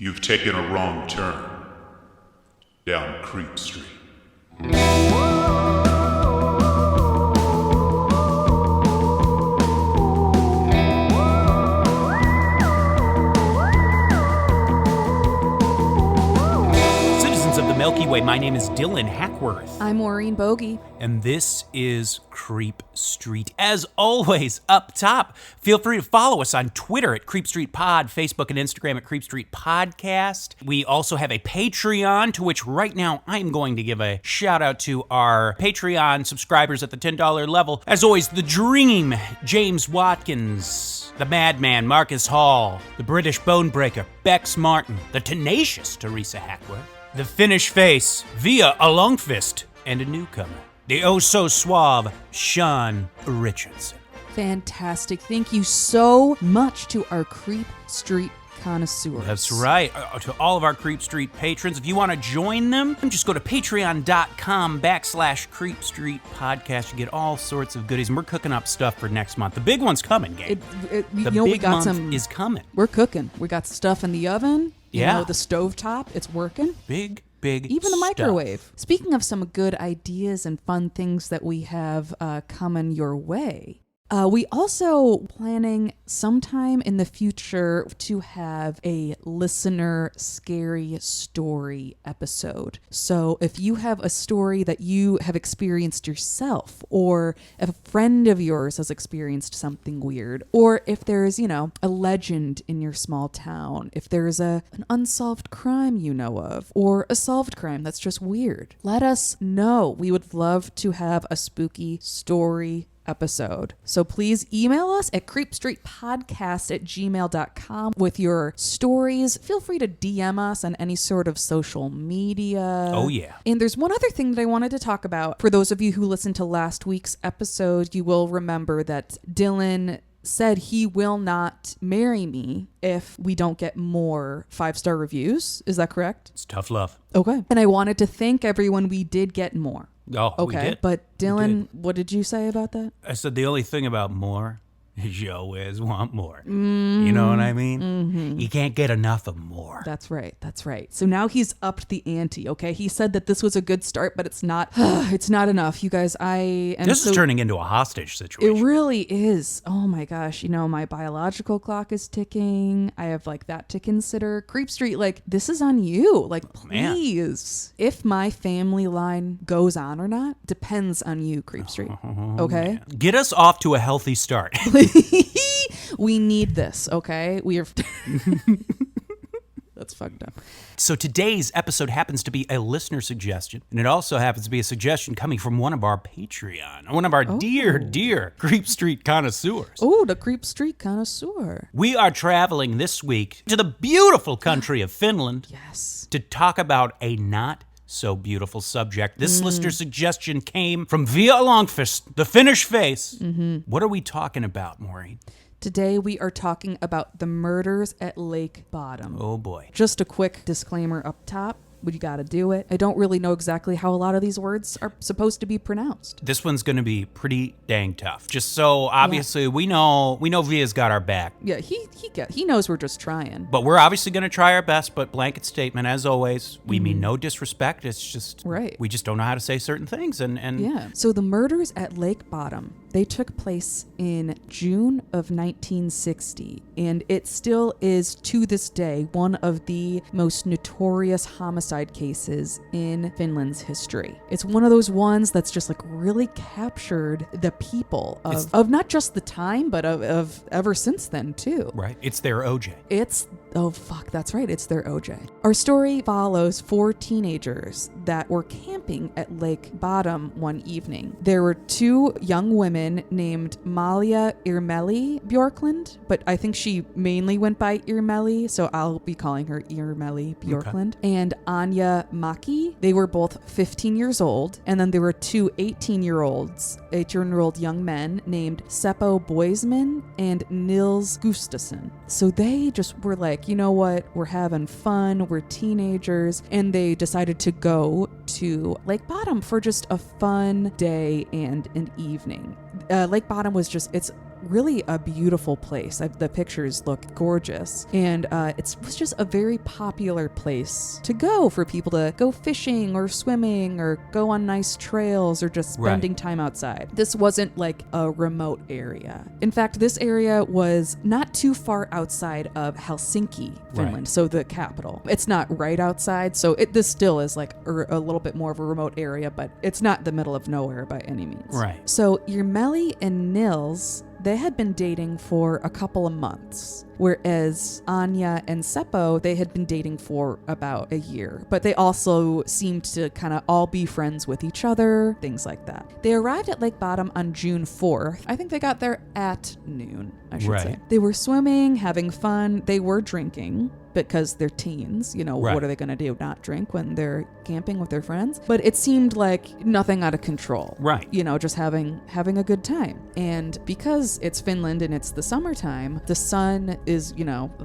You've taken a wrong turn down Creep Street. Citizens of the Milky Way, my name is Dylan Hackworth. I'm Maureen Bogey. And this is Creep Street. As always, up top, feel free to follow us on Twitter at Creep Street Pod, Facebook and Instagram at Creep Street Podcast. We also have a Patreon, to which right now I'm going to give a shout out to our Patreon subscribers at the $10 level. As always, the Dream, James Watkins, the Madman, Marcus Hall, the British Bonebreaker, Bex Martin, the Tenacious Teresa Hackworth, the Finnish Face, Via Alongfist, and a newcomer, the oh-so-suave Sean Richardson. Fantastic. Thank you so much to our Creep Street connoisseurs. That's right. To all of our Creep Street patrons, if you want to join them, just go to patreon.com/Creep Street Podcast. You get all sorts of goodies, and we're cooking up stuff for next month. The big one's coming, gang. We got some is coming. We're cooking. We got stuff in the oven. Yeah. The stovetop. It's working. Big even the stuff. microwave. Speaking of some good ideas and fun things that we have coming your way, we also planning sometime in the future to have a listener scary story episode. So if you have a story that you have experienced yourself, or if a friend of yours has experienced something weird, or if there's, a legend in your small town, if there's an unsolved crime you know of, or a solved crime that's just weird, let us know. We would love to have a spooky story episode. So please email us at creepstreetpodcast@gmail.com with your stories. Feel free to DM us on any sort of social media. Oh, yeah. And there's one other thing that I wanted to talk about. For those of you who listened to last week's episode, you will remember that Dylan said he will not marry me if we don't get more 5-star reviews. Is that correct? It's tough love. Okay. And I wanted to thank everyone. We did get more. Oh, okay. We did. But Dylan, what did you say about that? I said the only thing about more is you always want more. You know what I mean? Mm-hmm. You can't get enough of more. That's right. So now he's upped the ante, okay? He said that this was a good start, but it's not it's not enough. You guys, This is turning into a hostage situation. It really is. Oh my gosh. My biological clock is ticking. I have that to consider. Creep Street, this is on you. Please. If my family line goes on or not depends on you, Creep Street. Okay? Man. Get us off to a healthy start. We need this, okay? We are... That's fucked up. So today's episode happens to be a listener suggestion, and it also happens to be a suggestion coming from one of our Patreon, one of our dear Creep Street connoisseurs. Oh, the Creep Street connoisseur. We are traveling this week to the beautiful country of Finland. Yes. To talk about a not so beautiful subject. This listener suggestion came from Via Longfist, the Finnish Face. Mm-hmm. What are we talking about, Maureen? Today we are talking about the murders at Lake Bodom. Oh boy. Just a quick disclaimer up top. But you gotta do it. I don't really know exactly how a lot of these words are supposed to be pronounced. This one's gonna be pretty dang tough. Just so obviously we know Via's got our back. Yeah, he knows we're just trying. But we're obviously gonna try our best. But blanket statement, as always, we mean no disrespect. It's just we just don't know how to say certain things. And yeah. So the murders at Lake Bodom, they took place in June of 1960, and it still is to this day one of the most notorious homicides cases in Finland's history. It's one of those ones that's just really captured the people of not just the time, but of ever since then too. Right. It's their OJ. That's right. It's their OJ. Our story follows 4 teenagers that were camping at Lake Bodom one evening. There were 2 young women named Malia Irmeli Bjorklund, but I think she mainly went by Irmeli, so I'll be calling her Irmeli Bjorklund. Okay. And Anya Maki. They were both 15 years old. And then there were 2 18-year-old young men named Seppo Boisman and Nils Gustafsson. So they just were like, you know what? We're having fun. We're teenagers. And they decided to go to Lake Bodom for just a fun day and an evening. Lake Bodom was it's really a beautiful place. The pictures look gorgeous. And it was just a very popular place to go for people to go fishing or swimming or go on nice trails or just spending time outside. This wasn't like a remote area. In fact, this area was not too far outside of Helsinki, Finland, so the capital. It's not right outside, so this still is like a little bit more of a remote area, but it's not the middle of nowhere by any means. Right. So Jyrmälä and Nils, they had been dating for a couple of months, whereas Anja and Seppo, they had been dating for about a year, but they also seemed to kind of all be friends with each other, things like that. They arrived at Lake Bodom on June 4th. I think they got there at noon, I should say. They were swimming, having fun. They were drinking because they're teens. What are they going to do? Not drink when they're camping with their friends? But it seemed like nothing out of control. Right. Just having a good time. And because it's Finland and it's the summertime, the sun is,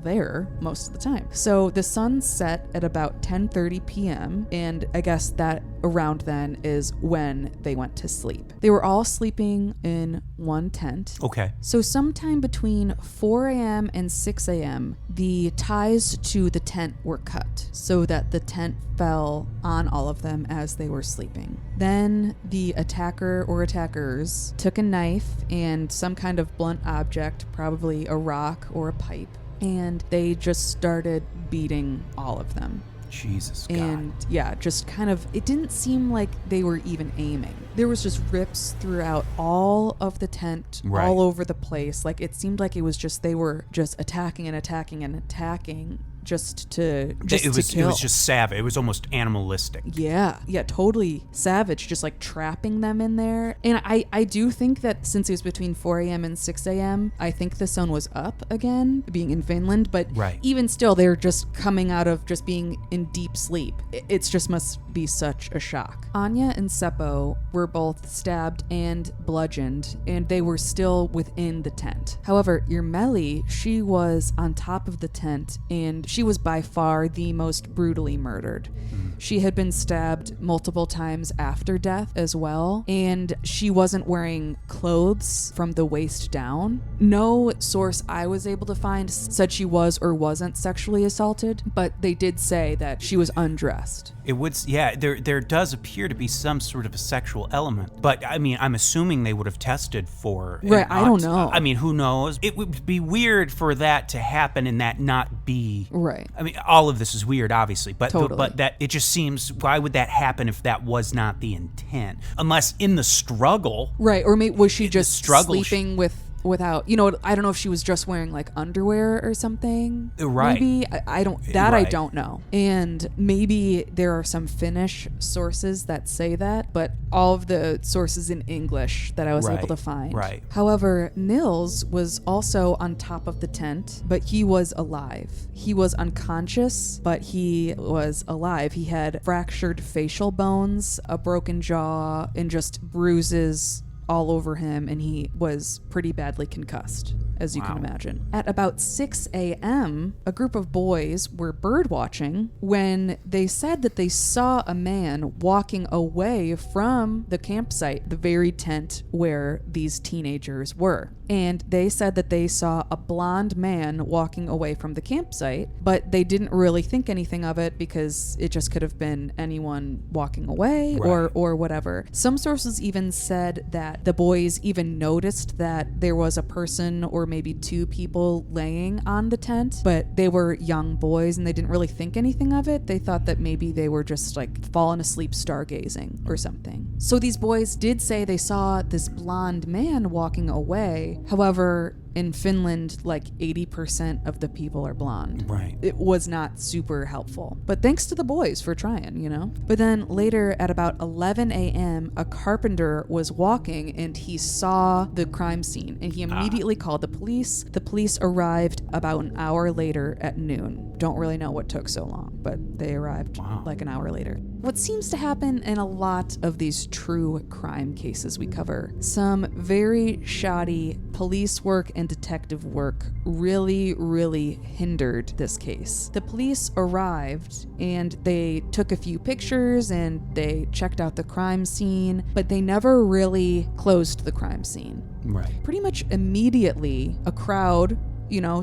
there most of the time. So the sun set at about 10:30 p.m. And I guess that around then is when they went to sleep. They were all sleeping in one tent. Okay. So sometime between 4 a.m. and 6 a.m., the ties to the tent were cut so that the tent fell on all of them as they were sleeping. Then the attacker or attackers took a knife and some kind of blunt object, probably a rock or a pipe, and they just started beating all of them. Jesus God. And yeah, just kind of, it didn't seem like they were even aiming. There was just rips throughout all of the tent, all over the place. Like it seemed like it was just, they were just attacking and attacking and attacking just to kill. It was just savage. It was almost animalistic. Yeah, totally savage, just like trapping them in there. And I do think that since it was between 4 a.m. and 6 a.m., I think the sun was up again, being in Finland. But even still, they're just coming out of just being in deep sleep. It's just must be such a shock. Anja and Seppo were both stabbed and bludgeoned, and they were still within the tent. However, Jyrmälä, she was on top of the tent, and she was by far the most brutally murdered. She had been stabbed multiple times after death as well, and she wasn't wearing clothes from the waist down. No source I was able to find said she was or wasn't sexually assaulted, but they did say that she was undressed. It would, there does appear to be some sort of a sexual element, but I mean, I'm assuming they would have tested for. Right, I don't know. I mean, who knows? It would be weird for that to happen and that not be. Right. I mean, all of this is weird, obviously, but totally. But that it just seems, why would that happen if that was not the intent? Unless in the struggle. Right, or maybe was she just struggle, sleeping without, I don't know if she was just wearing like underwear or something. Right. Maybe. I don't know. And maybe there are some Finnish sources that say that, but all of the sources in English that I was able to find. Right. However, Nils was also on top of the tent, but he was alive. He was unconscious, but he was alive. He had fractured facial bones, a broken jaw, and just bruises all over him, and he was pretty badly concussed, as you can imagine. At about 6 a.m., a group of boys were bird watching when they said that they saw a man walking away from the campsite, the very tent where these teenagers were. And they said that they saw a blonde man walking away from the campsite, but they didn't really think anything of it because it just could have been anyone walking away or whatever. Some sources even said that the boys even noticed that there was a person or maybe two people laying on the tent, but they were young boys and they didn't really think anything of it. They thought that maybe they were just like falling asleep stargazing or something. So these boys did say they saw this blonde man walking away. However, in Finland, like 80% of the people are blonde. Right. It was not super helpful. But thanks to the boys for trying, But then later at about 11 a.m., a carpenter was walking and he saw the crime scene and he immediately called the police. The police arrived about an hour later at noon. Don't really know what took so long, but they arrived like an hour later. What seems to happen in a lot of these true crime cases we cover, some very shoddy police work and detective work really, really hindered this case. The police arrived and they took a few pictures and they checked out the crime scene, but they never really closed the crime scene. Right. Pretty much immediately, a crowd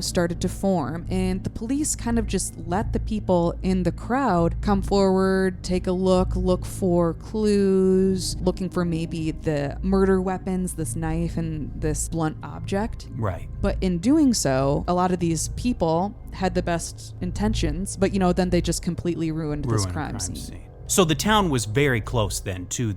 started to form, and the police kind of just let the people in the crowd come forward, take a look for clues, looking for maybe the murder weapons, this knife and this blunt object. Right. But in doing so, a lot of these people had the best intentions, but then they just completely ruined this crime scene. So the town was very close then to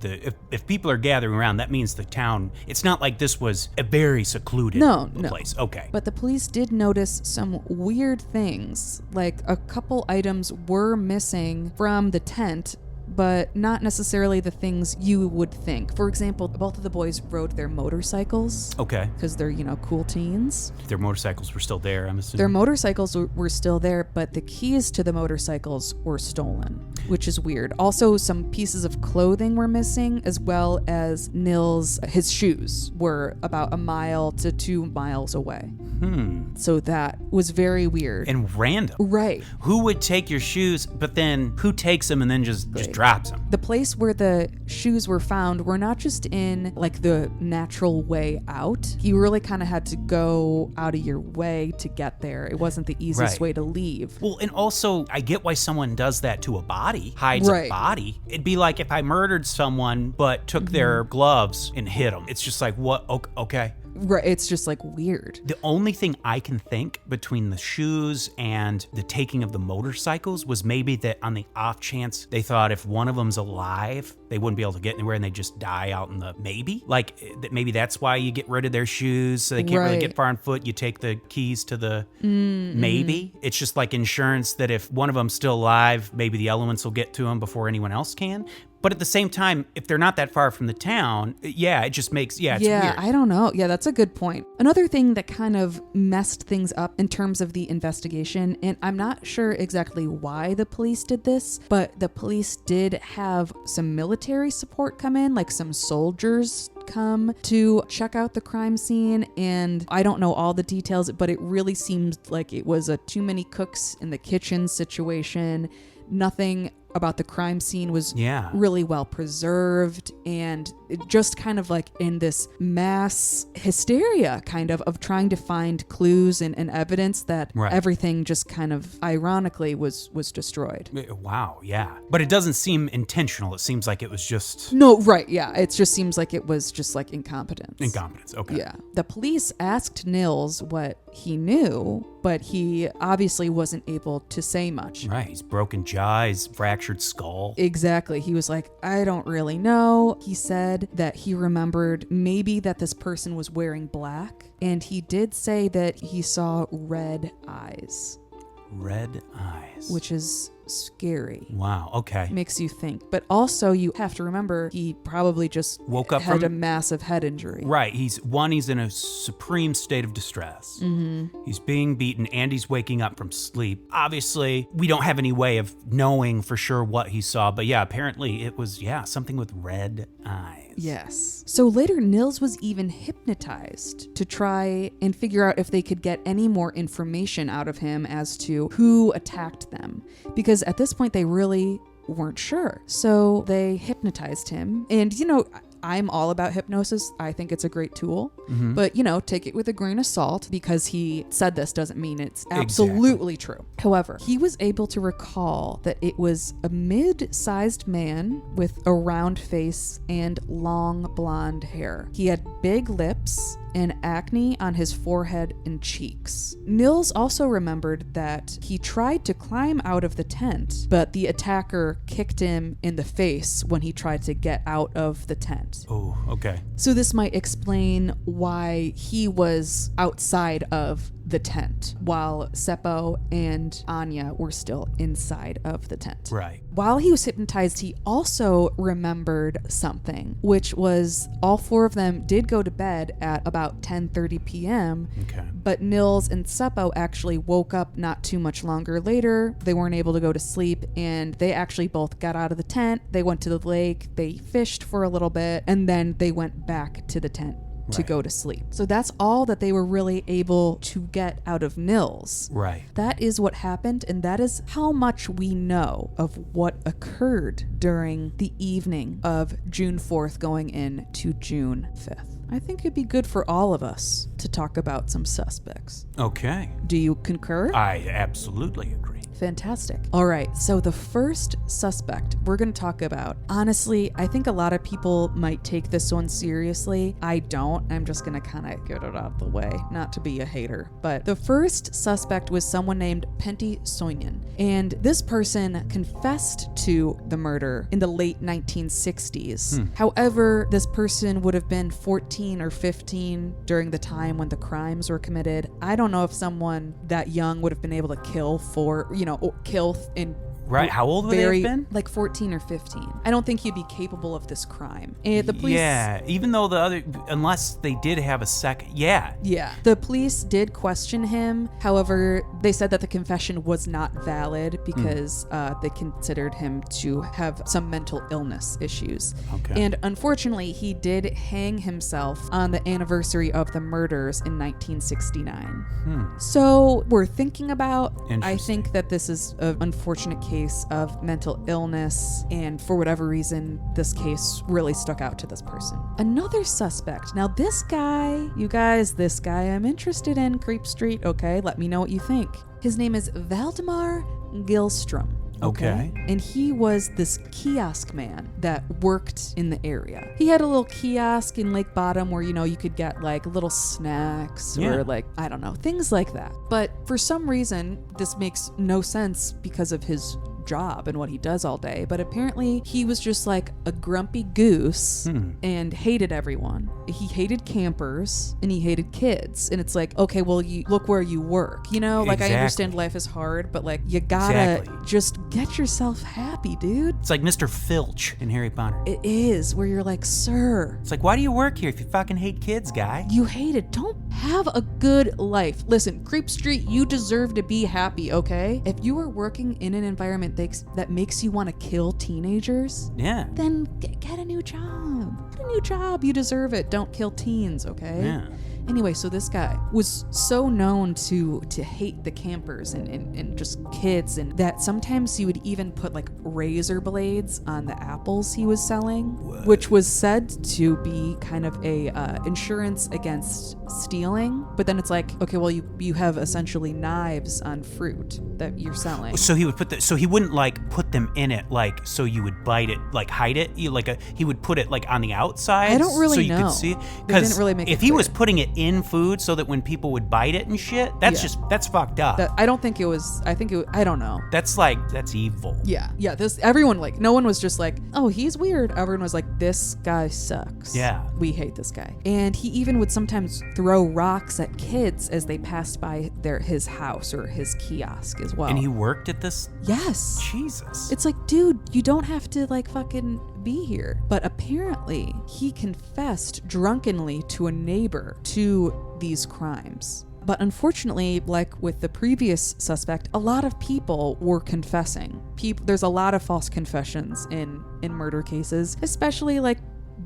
if people are gathering around, that means the town, it's not like this was a very secluded place. Okay. But the police did notice some weird things, like a couple items were missing from the tent, but not necessarily the things you would think. For example, both of the boys rode their motorcycles. Okay. Because they're, cool teens. Their motorcycles were still there, I'm assuming. Their motorcycles were still there, but the keys to the motorcycles were stolen, which is weird. Also, some pieces of clothing were missing, as well as his shoes were about 1 mile to 2 miles away. So that was very weird. And random. Right. Who would take your shoes, but then who takes them and then just drops them? The place where the shoes were found were not just in like the natural way out. You really kind of had to go out of your way to get there. It wasn't the easiest way to leave. Well, and also, I get why someone does that to a body, hides a body. It'd be like if I murdered someone but took their gloves and hid them. It's just like, what? Okay. Right, it's just like weird. The only thing I can think between the shoes and the taking of the motorcycles was maybe that on the off chance they thought if one of them's alive, they wouldn't be able to get anywhere and they just die out in the maybe that's why you get rid of their shoes so they can't really get far on foot. You take the keys to the maybe. It's just like insurance that if one of them's still alive, maybe the elements will get to them before anyone else can. But at the same time, if they're not that far from the town, it just makes, it's weird. I don't know. Yeah, that's a good point. Another thing that kind of messed things up in terms of the investigation, and I'm not sure exactly why the police did this, but the police did have some military support come in, like some soldiers come to check out the crime scene, and I don't know all the details, but it really seemed like it was a too many cooks in the kitchen situation. Nothing about the crime scene was really well preserved, and it just kind of like in this mass hysteria kind of trying to find clues and evidence that everything just kind of ironically was destroyed. Wow, yeah. But it doesn't seem intentional. It seems like it was just... No, right, yeah. It just seems like it was just like incompetence. Incompetence, okay. Yeah. The police asked Nils what he knew, but he obviously wasn't able to say much. Right, he's broken jaw, he's fractured skull. Exactly. He was like, I don't really know. He said that he remembered maybe that this person was wearing black, and he did say that he saw red eyes. Red eyes. Which is scary. Wow, okay. Makes you think. But also you have to remember he probably just woke up had a massive head injury. Right. He's in a supreme state of distress. Mm-hmm. He's being beaten and he's waking up from sleep. Obviously, we don't have any way of knowing for sure what he saw, but apparently it was, something with red eyes. Yes. So later, Nils was even hypnotized to try and figure out if they could get any more information out of him as to who attacked them. Because at this point, they really weren't sure. So they hypnotized him. And, I'm all about hypnosis. I think it's a great tool. Mm-hmm. But, take it with a grain of salt, because he said this doesn't mean it's absolutely true. However, he was able to recall that it was a mid-sized man with a round face and long blonde hair. He had big lips and acne on his forehead and cheeks. Nils also remembered that he tried to climb out of the tent, but the attacker kicked him in the face when he tried to get out of the tent. Oh, okay. So this might explain why he was outside of the tent while Seppo and Anya were still inside of the tent. Right. While he was hypnotized, he also remembered something, which was all four of them did go to bed at about 10:30 p.m. Okay. But Nils and Seppo actually woke up not too much longer later. They weren't able to go to sleep, and they actually both got out of the tent. They went to the lake, they fished for a little bit, and then they went back to the tent to go to sleep. So that's all that they were really able to get out of Nils. Right. That is what happened, and that is how much we know of what occurred during the evening of June 4th going into June 5th. I think it'd be good for all of us to talk about some suspects. Okay. Do you concur? I absolutely agree. Fantastic. All right, so the first suspect we're going to talk about, honestly, I think a lot of people might take this one seriously. I don't. I'm just going to kind of get it out of the way, not to be a hater. But the first suspect was someone named Pentti Soinen, and this person confessed to the murder in the late 1960s. However, this person would have been 14 or 15 during the time when the crimes were committed. I don't know if someone that young would have been able to kill kill in Right, how old would they have been? Like 14 or 15. I don't think he'd be capable of this crime. And the police... Yeah, even though unless they did have a second, yeah. The police did question him. However, they said that the confession was not valid because they considered him to have some mental illness issues. Okay. And unfortunately, he did hang himself on the anniversary of the murders in 1969. So we're thinking about, I think that this is an unfortunate case of mental illness, and for whatever reason, this case really stuck out to this person. Another suspect. Now, this guy, you guys, I'm interested in. Creep Street, okay? Let me know what you think. His name is Valdemar Gillstrom. Okay. And he was this kiosk man that worked in the area. He had a little kiosk in Lake Bodom where, you could get like little snacks or like, I don't know, things like that. But for some reason, this makes no sense because of his job and what he does all day, but apparently he was just like a grumpy goose and hated everyone. He hated campers and he hated kids, and it's like, okay, well, you look where you work, like I understand life is hard, but like you gotta just get yourself happy, dude. It's like Mr. Filch in Harry Potter. It is, where you're like, sir, it's like, why do you work here if you fucking hate kids, guy? You hate it. Don't have a good life. Listen, Creep Street, you deserve to be happy, okay? If you are working in an environment that makes you want to kill teenagers, then get a new job. Get a new job. You deserve it. Don't kill teens, okay? Yeah. Anyway, so this guy was so known to hate the campers and just kids, and that sometimes he would even put like razor blades on the apples he was selling, which was said to be kind of a insurance against stealing. But then it's like, okay, well, you have essentially knives on fruit that you're selling. So he would so he wouldn't like put them in it like so you would bite it, like hide it. He would put it like on the outside. I don't really so you know. could see it. They didn't really make it if he clear. was putting it in food so that when people would bite it and shit, that's fucked up. I don't think it was. I don't know. That's evil. Yeah. Everyone, like, no one was just like, oh, he's weird. Everyone was like, this guy sucks. Yeah. We hate this guy. And he even would sometimes throw rocks at kids as they passed by his house or his kiosk as well. And he worked at this? Yes. Jesus. It's like, dude, you don't have to like fucking be here. But apparently he confessed drunkenly to a neighbor to these crimes. But unfortunately, like with the previous suspect, a lot of people were confessing. There's a lot of false confessions in murder cases, especially like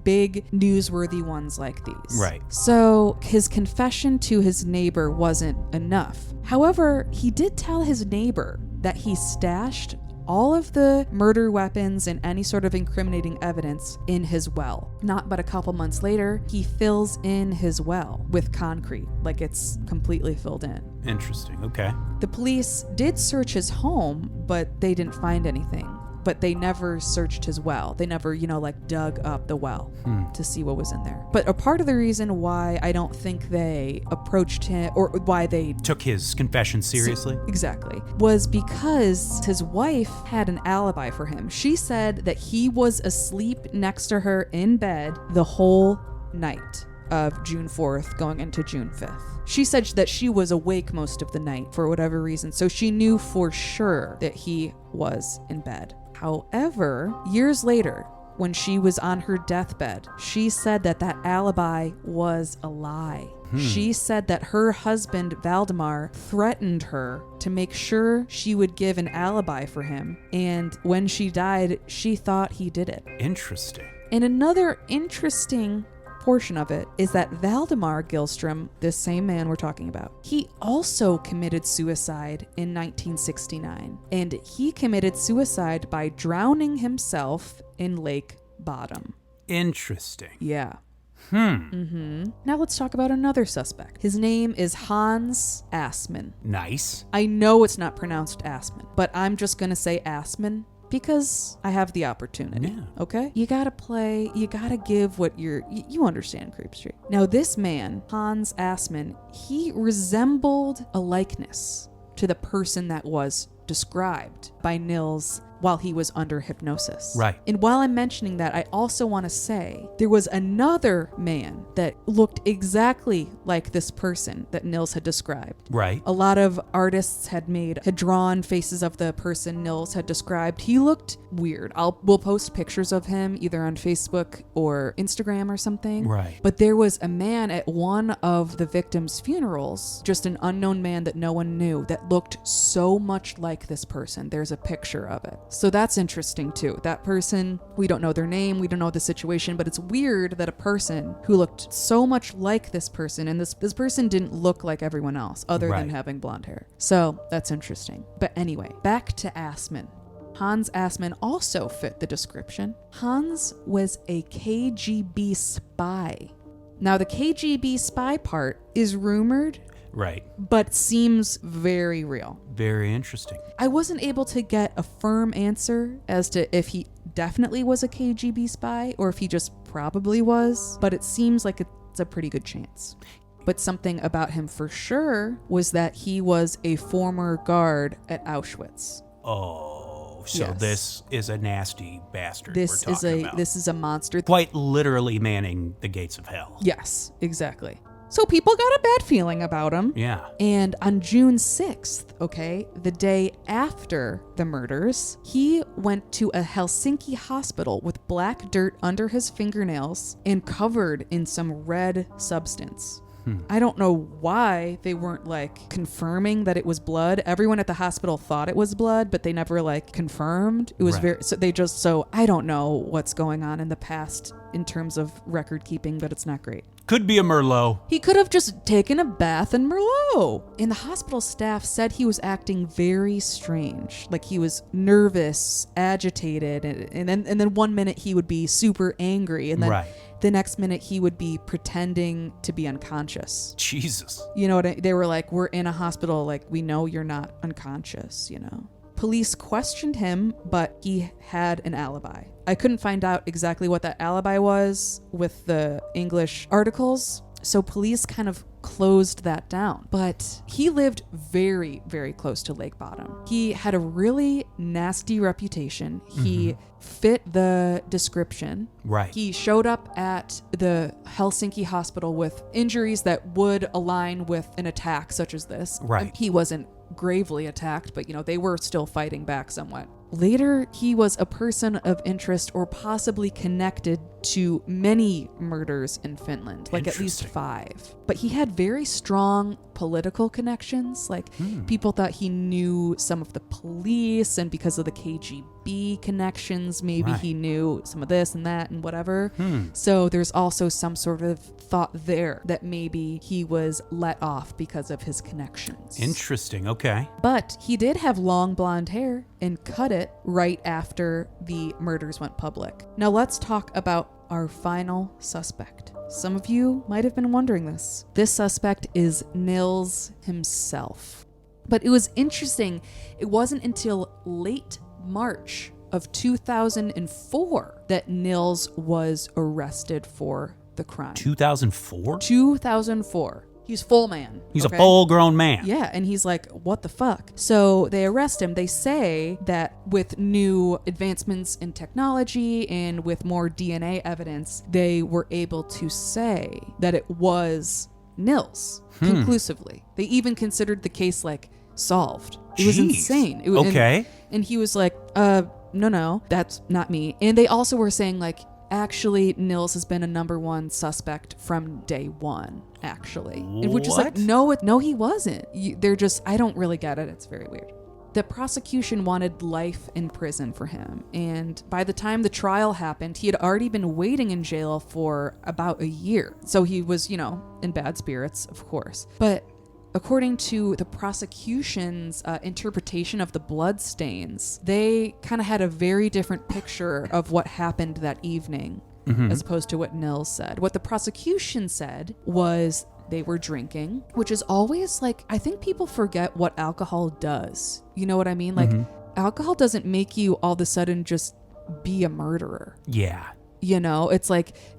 big newsworthy ones like these. Right. So his confession to his neighbor wasn't enough. However, he did tell his neighbor that he stashed all of the murder weapons and any sort of incriminating evidence in his well. Not but a couple months later, he fills in his well with concrete, like it's completely filled in. Interesting. Okay. The police did search his home, but they didn't find anything. But they never searched his well. They never, dug up the well to see what was in there. But a part of the reason why I don't think they approached him, or why they took his confession seriously, exactly, was because his wife had an alibi for him. She said that he was asleep next to her in bed the whole night of June 4th going into June 5th. She said that she was awake most of the night for whatever reason, so she knew for sure that he was in bed. However, years later, when she was on her deathbed, she said that alibi was a lie. She said that her husband, Valdemar, threatened her to make sure she would give an alibi for him, and when she died, she thought he did it. Interesting. And another interesting portion of it is that Valdemar Gillstrom, this same man we're talking about, he also committed suicide in 1969. And he committed suicide by drowning himself in Lake Bodom. Interesting. Yeah. Now let's talk about another suspect. His name is Hans Assmann. Nice. I know it's not pronounced Assmann, but I'm just going to say Assmann because I have the opportunity. Yeah. Okay? You gotta give what you understand, Creep Street. Now, this man, Hans Assmann, he resembled a likeness to the person that was described by Nils while he was under hypnosis. Right. And while I'm mentioning that, I also want to say there was another man that looked exactly like this person that Nils had described. Right. A lot of artists had drawn faces of the person Nils had described. He looked weird. We'll post pictures of him either on Facebook or Instagram or something. Right. But there was a man at one of the victims' funerals, just an unknown man that no one knew, that looked so much like this person. There's a picture of it. So that's interesting too. That person, we don't know their name, we don't know the situation, but it's weird that a person who looked so much like this person, and this person didn't look like everyone else other than having blonde hair. So that's interesting. But anyway, back to Assmann. Hans Assmann also fit the description. Hans was a KGB spy. Now, the KGB spy part is rumored, Right. but seems very real. Very interesting. I wasn't able to get a firm answer as to if he definitely was a KGB spy or if he just probably was, but it seems like it's a pretty good chance. But something about him for sure was that he was a former guard at Auschwitz. Oh, so Yes. this is a nasty bastard This we're is talking about. this is a monster. Quite literally manning the gates of hell. Yes, exactly. So people got a bad feeling about him. Yeah. And on June 6th, okay, the day after the murders, he went to a Helsinki hospital with black dirt under his fingernails and covered in some red substance. I don't know why they weren't confirming that it was blood. Everyone at the hospital thought it was blood, but they never confirmed. It was Right. I don't know what's going on in the past in terms of record keeping, but it's not great. Could be a Merlot. He could have just taken a bath in Merlot. And the hospital staff said he was acting very strange. Like he was nervous, agitated, and then 1 minute he would be super angry, and then Right. the next minute he would be pretending to be unconscious. Jesus. You know what they were like, we're in a hospital, we know you're not unconscious, Police questioned him, but he had an alibi. I couldn't find out exactly what that alibi was with the English articles, so police kind of closed that down. But he lived very, very close to Lake Bodom. He had a really nasty reputation. He fit the description. Right. He showed up at the Helsinki hospital with injuries that would align with an attack such as this. Right. He wasn't gravely attacked, but they were still fighting back somewhat. Later, he was a person of interest or possibly connected to many murders in Finland, at least 5. But he had very strong political connections. People thought he knew some of the police, and because of the KGB connections, maybe Right. he knew some of this and that and whatever. So there's also some sort of thought there that maybe he was let off because of his connections. Interesting. Okay. But he did have long blonde hair and cut it right after the murders went public. Now let's talk about our final suspect. Some of you might have been wondering this. This suspect is Nils himself. But it was interesting. It wasn't until late March of 2004 that Nils was arrested for the crime. 2004? 2004. He's full man. He's okay? a full-grown man. Yeah, and he's like, what the fuck? So they arrest him. They say that with new advancements in technology and with more DNA evidence, they were able to say that it was Nils conclusively. They even considered the case solved. It was Jeez. insane. Okay. And he was like, no, that's not me. And they also were saying actually, Nils has been a number one suspect from day one, actually. Which is What? no, he wasn't. They're just, I don't really get it. It's very weird. The prosecution wanted life in prison for him, and by the time the trial happened, he had already been waiting in jail for about a year. So he was, in bad spirits, of course. But according to the prosecution's interpretation of the bloodstains, they kind of had a very different picture of what happened that evening, as opposed to what Nils said. What the prosecution said was they were drinking, which is always I think people forget what alcohol does. You know what I mean? Alcohol doesn't make you all of a sudden just be a murderer. Yeah. It's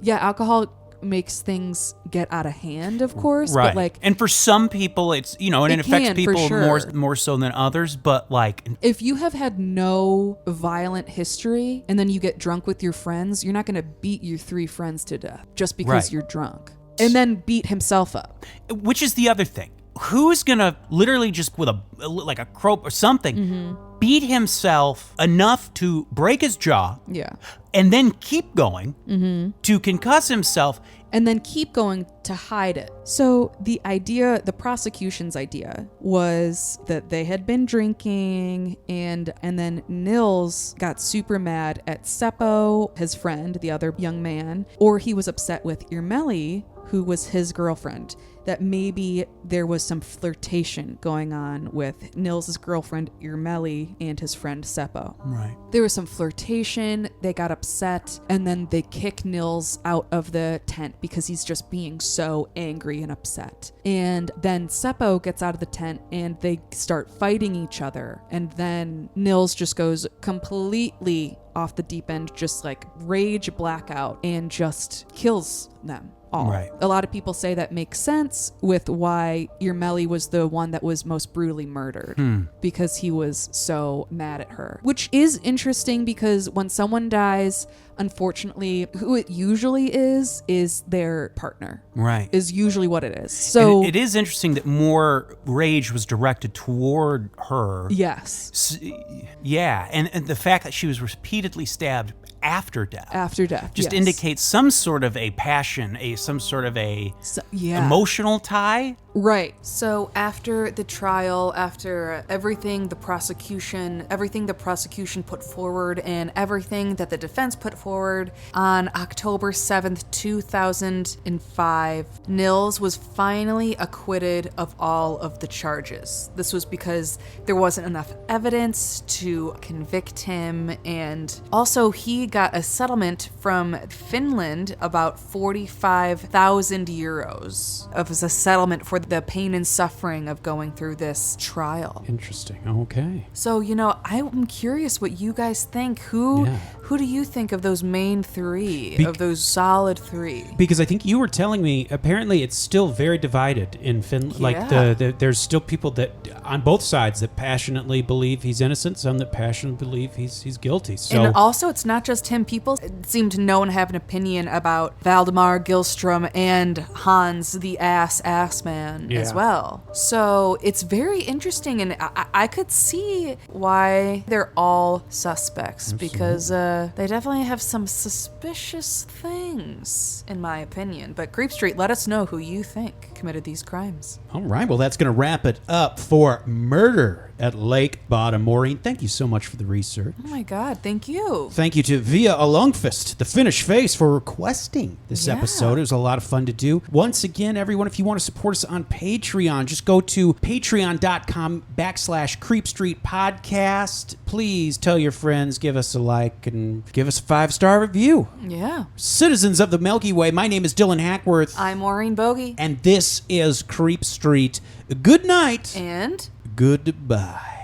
alcohol makes things get out of hand, of course. Right. But and for some people, it's, and it affects people more so than others. But if you have had no violent history and then you get drunk with your friends, you're not going to beat your 3 friends to death just because you're drunk. And then beat himself up. Which is the other thing. Who's going to literally just with a crope or something, beat himself enough to break his jaw, and then keep going to concuss himself, and then keep going to hide it. So the prosecution's idea was that they had been drinking, and then Nils got super mad at Seppo, his friend, the other young man, or he was upset with Irmeli, who was his girlfriend, that maybe there was some flirtation going on with Nils' girlfriend Irmeli and his friend Seppo. Right. There was some flirtation, they got upset, and then they kick Nils out of the tent because he's just being so angry and upset. And then Seppo gets out of the tent and they start fighting each other. And then Nils just goes completely off the deep end, just rage blackout, and just kills them all. Right. A lot of people say that makes sense with why Irmeli was the one that was most brutally murdered, because he was so mad at her. Which is interesting because when someone dies, unfortunately, who it usually is their partner. Right. Is usually what it is. So it is interesting that more rage was directed toward her. Yes. Yeah, and the fact that she was repeatedly stabbed after death just yes. indicates some sort of a passion, some sort of emotional tie. Right. So after the trial, after everything the prosecution put forward and everything that the defense put forward, on October 7th, 2005, Nils was finally acquitted of all of the charges. This was because there wasn't enough evidence to convict him, and also he got a settlement from Finland, about 45,000 euros of as a settlement for the pain and suffering of going through this trial. Interesting. Okay. So, I'm curious what you guys think. Who do you think of those main 3, of those solid 3? Because I think you were telling me, apparently it's still very divided in Finland. Yeah. There's still people that, on both sides, that passionately believe he's innocent, some that passionately believe he's guilty. So, and also, it's not just him. People seem to know and have an opinion about Valdemar Gillstrom and Hans the ass man as well. So it's very interesting, and I could see why they're all suspects. Absolutely. Because they definitely have some suspicious things, in my opinion. But Creep Street, let us know who you think committed these crimes. All right, well, that's going to wrap it up for Murder at Lake Bodom. Maureen, thank you so much for the research. Oh my God, thank you. Thank you to Via Alungfist, the Finnish face, for requesting this episode. It was a lot of fun to do. Once again, everyone, if you want to support us on Patreon, just go to patreon.com/Creep Street Podcast. Please tell your friends, give us a like, and give us a 5-star review. Yeah. Citizens of the Milky Way, my name is Dylan Hackworth. I'm Maureen Bogey. And this is Creep Street. Good night. And goodbye.